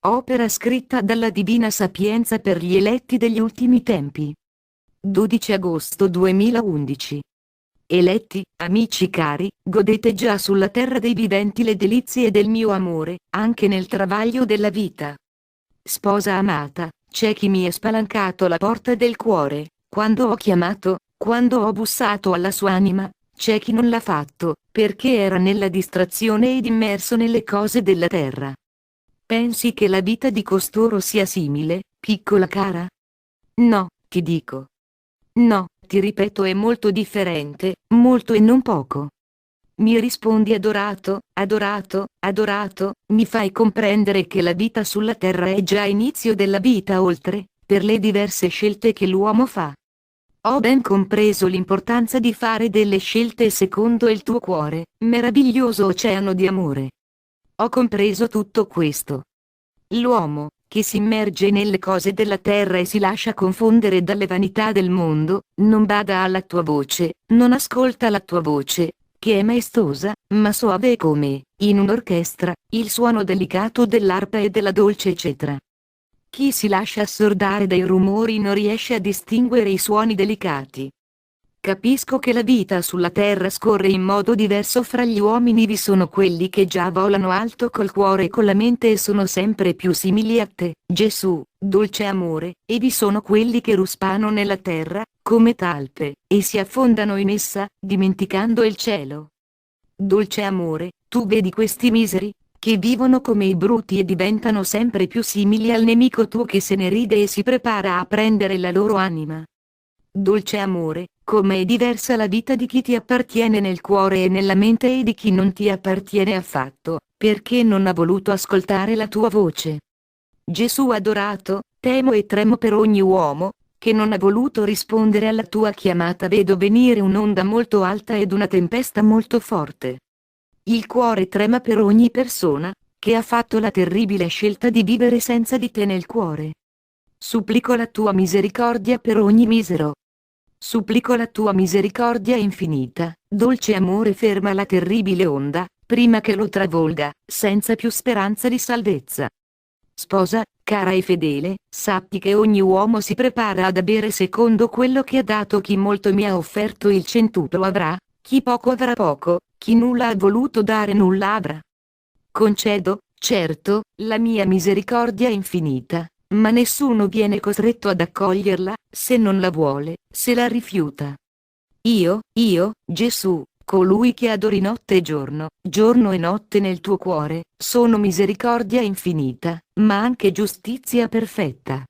opera scritta dalla Divina Sapienza per gli eletti degli ultimi tempi. 12 agosto 2011. Eletti, amici cari, godete già sulla terra dei viventi le delizie del mio amore, anche nel travaglio della vita. Sposa amata, c'è chi mi ha spalancato la porta del cuore, quando ho chiamato, quando ho bussato alla sua anima, c'è chi non l'ha fatto, perché era nella distrazione ed immerso nelle cose della terra. Pensi che la vita di costoro sia simile, piccola cara? No, ti dico. No, ti ripeto, è molto differente, molto e non poco. Mi rispondi adorato, adorato, adorato, mi fai comprendere che la vita sulla terra è già inizio della vita oltre, per le diverse scelte che l'uomo fa. Ho ben compreso l'importanza di fare delle scelte secondo il tuo cuore, meraviglioso oceano di amore. Ho compreso tutto questo. L'uomo, che si immerge nelle cose della terra e si lascia confondere dalle vanità del mondo, non bada alla tua voce, non ascolta la tua voce, che è maestosa, ma soave come, in un'orchestra, il suono delicato dell'arpa e della dolce cetra. Chi si lascia assordare dai rumori non riesce a distinguere i suoni delicati. Capisco che la vita sulla terra scorre in modo diverso fra gli uomini, vi sono quelli che già volano alto col cuore e con la mente e sono sempre più simili a te, Gesù, dolce amore, e vi sono quelli che ruspano nella terra, come talpe, e si affondano in essa, dimenticando il cielo. Dolce amore, tu vedi questi miseri, che vivono come i bruti e diventano sempre più simili al nemico tuo che se ne ride e si prepara a prendere la loro anima. Dolce amore, come è diversa la vita di chi ti appartiene nel cuore e nella mente e di chi non ti appartiene affatto, perché non ha voluto ascoltare la tua voce. Gesù adorato, temo e tremo per ogni uomo, che non ha voluto rispondere alla tua chiamata. Vedo venire un'onda molto alta ed una tempesta molto forte. Il cuore trema per ogni persona, che ha fatto la terribile scelta di vivere senza di te nel cuore. Supplico la tua misericordia per ogni misero. Supplico la tua misericordia infinita, dolce amore, ferma la terribile onda, prima che lo travolga, senza più speranza di salvezza. Sposa, cara e fedele, sappi che ogni uomo si prepara ad avere secondo quello che ha dato. Chi molto mi ha offerto il centuplo avrà, chi poco avrà poco, chi nulla ha voluto dare nulla avrà. Concedo, certo, la mia misericordia infinita, ma nessuno viene costretto ad accoglierla, se non la vuole, se la rifiuta. Io, Gesù, colui che adori notte e giorno e notte nel tuo cuore, sono misericordia infinita, ma anche giustizia perfetta.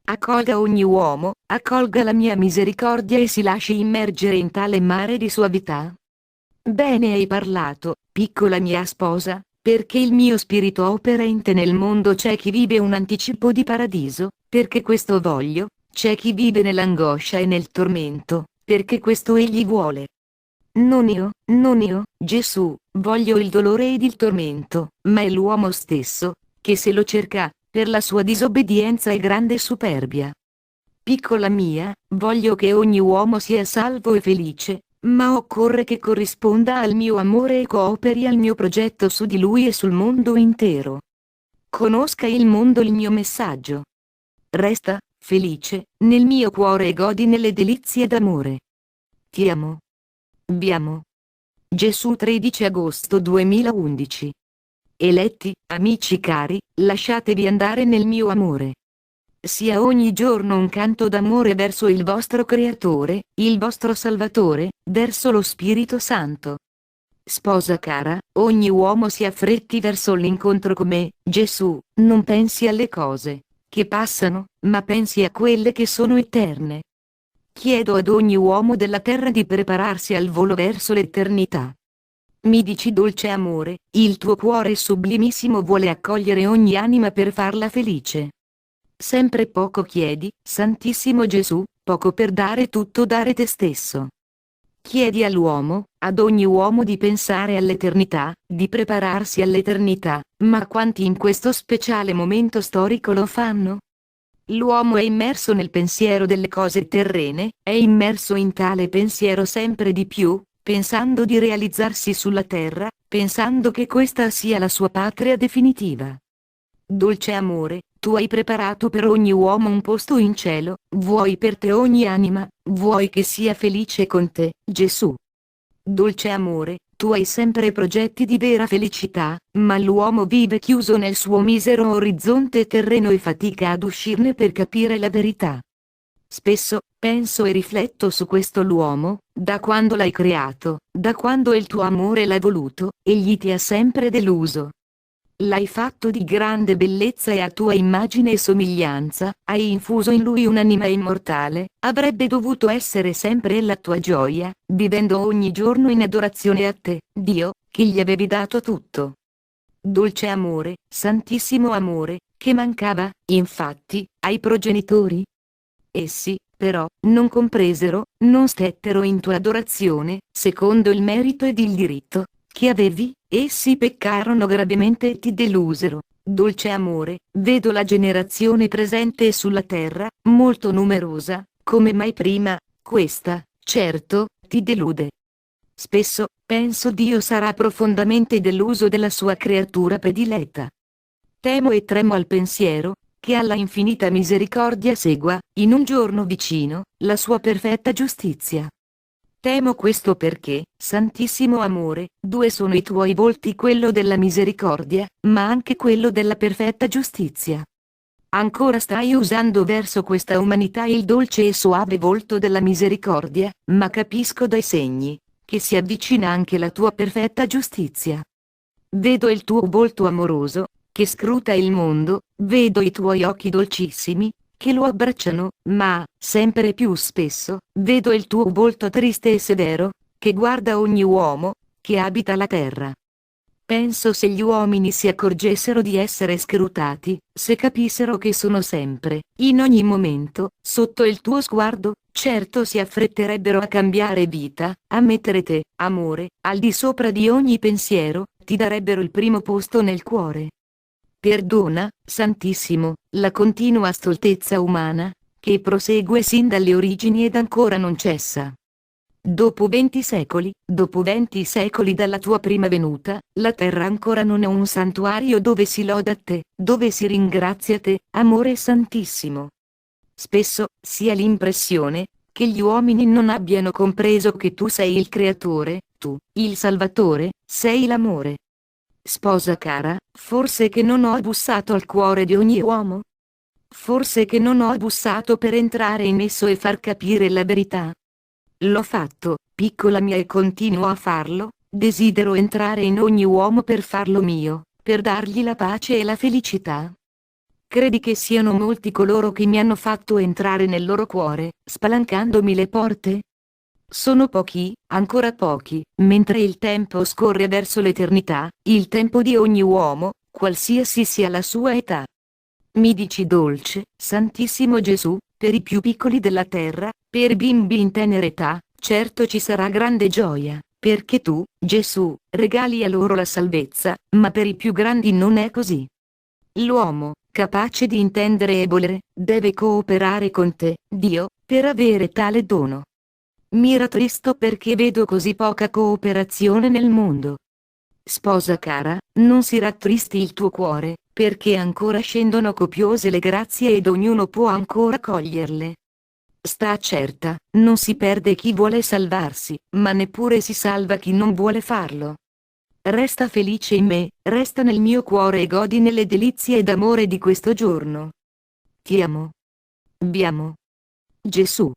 Accolga ogni uomo, accolga la mia misericordia e si lasci immergere in tale mare di suavità. Bene hai parlato, piccola mia sposa, perché il mio spirito opera in te. Nel mondo c'è chi vive un anticipo di paradiso, perché questo voglio, c'è chi vive nell'angoscia e nel tormento, perché questo egli vuole. Non io, Gesù, voglio il dolore ed il tormento, ma è l'uomo stesso, che se lo cerca, per la sua disobbedienza e grande superbia. Piccola mia, voglio che ogni uomo sia salvo e felice, ma occorre che corrisponda al mio amore e cooperi al mio progetto su di lui e sul mondo intero. Conosca il mondo il mio messaggio. Resta, felice, nel mio cuore e godi nelle delizie d'amore. Ti amo. Vi amo. Gesù 13 agosto 2011. Eletti, amici cari, lasciatevi andare nel mio amore. Sia ogni giorno un canto d'amore verso il vostro Creatore, il vostro Salvatore, verso lo Spirito Santo. Sposa cara, ogni uomo si affretti verso l'incontro con me, Gesù, non pensi alle cose che passano, ma pensi a quelle che sono eterne. Chiedo ad ogni uomo della terra di prepararsi al volo verso l'eternità. Mi dici dolce amore, il tuo cuore sublimissimo vuole accogliere ogni anima per farla felice. Sempre poco chiedi, Santissimo Gesù, poco per dare tutto, dare te stesso. Chiedi all'uomo, ad ogni uomo di pensare all'eternità, di prepararsi all'eternità, ma quanti in questo speciale momento storico lo fanno? L'uomo è immerso nel pensiero delle cose terrene, è immerso in tale pensiero sempre di più, pensando di realizzarsi sulla terra, pensando che questa sia la sua patria definitiva. Dolce amore, tu hai preparato per ogni uomo un posto in cielo, vuoi per te ogni anima, vuoi che sia felice con te, Gesù. Dolce amore, tu hai sempre progetti di vera felicità, ma l'uomo vive chiuso nel suo misero orizzonte terreno e fatica ad uscirne per capire la verità. Spesso, penso e rifletto su questo l'uomo, da quando l'hai creato, da quando il tuo amore l'ha voluto, egli ti ha sempre deluso. L'hai fatto di grande bellezza e a tua immagine e somiglianza, hai infuso in lui un'anima immortale, avrebbe dovuto essere sempre la tua gioia, vivendo ogni giorno in adorazione a te, Dio, che gli avevi dato tutto. Dolce amore, santissimo amore, che mancava, infatti, ai progenitori? Essi, però, non compresero, non stettero in tua adorazione, secondo il merito ed il diritto che avevi, essi peccarono gravemente e ti delusero. Dolce amore, vedo la generazione presente sulla terra, molto numerosa, come mai prima, questa, certo, ti delude. Spesso, penso Dio sarà profondamente deluso della sua creatura prediletta. Temo e tremo al pensiero, che alla infinita misericordia segua, in un giorno vicino, la sua perfetta giustizia. Temo questo perché, santissimo amore, due sono i tuoi volti, quello della misericordia, ma anche quello della perfetta giustizia. Ancora stai usando verso questa umanità il dolce e soave volto della misericordia, ma capisco dai segni, che si avvicina anche la tua perfetta giustizia. Vedo il tuo volto amoroso, che scruta il mondo, vedo i tuoi occhi dolcissimi, che lo abbracciano, ma, sempre più spesso, vedo il tuo volto triste e severo, che guarda ogni uomo, che abita la terra. Penso se gli uomini si accorgessero di essere scrutati, se capissero che sono sempre, in ogni momento, sotto il tuo sguardo, certo si affretterebbero a cambiare vita, a mettere te, amore, al di sopra di ogni pensiero, ti darebbero il primo posto nel cuore. Perdona, Santissimo, la continua stoltezza umana, che prosegue sin dalle origini ed ancora non cessa. Dopo 20 secoli dalla tua prima venuta, la terra ancora non è un santuario dove si loda te, dove si ringrazia te, amore santissimo. Spesso, si ha l'impressione, che gli uomini non abbiano compreso che tu sei il creatore, tu, il salvatore, sei l'amore. Sposa cara, forse che non ho bussato al cuore di ogni uomo? Forse che non ho bussato per entrare in esso e far capire la verità? L'ho fatto, piccola mia, e continuo a farlo, desidero entrare in ogni uomo per farlo mio, per dargli la pace e la felicità. Credi che siano molti coloro che mi hanno fatto entrare nel loro cuore, spalancandomi le porte? Sono pochi, ancora pochi, mentre il tempo scorre verso l'eternità, il tempo di ogni uomo, qualsiasi sia la sua età. Mi dici dolce, Santissimo Gesù, per i più piccoli della terra, per i bimbi in tenera età, certo ci sarà grande gioia, perché tu, Gesù, regali a loro la salvezza, ma per i più grandi non è così. L'uomo, capace di intendere e volere, deve cooperare con te, Dio, per avere tale dono. Mi rattristo perché vedo così poca cooperazione nel mondo. Sposa cara, non si rattristi il tuo cuore, perché ancora scendono copiose le grazie ed ognuno può ancora coglierle. Sta certa, non si perde chi vuole salvarsi, ma neppure si salva chi non vuole farlo. Resta felice in me, resta nel mio cuore e godi nelle delizie d'amore di questo giorno. Ti amo. Vi amo. Gesù.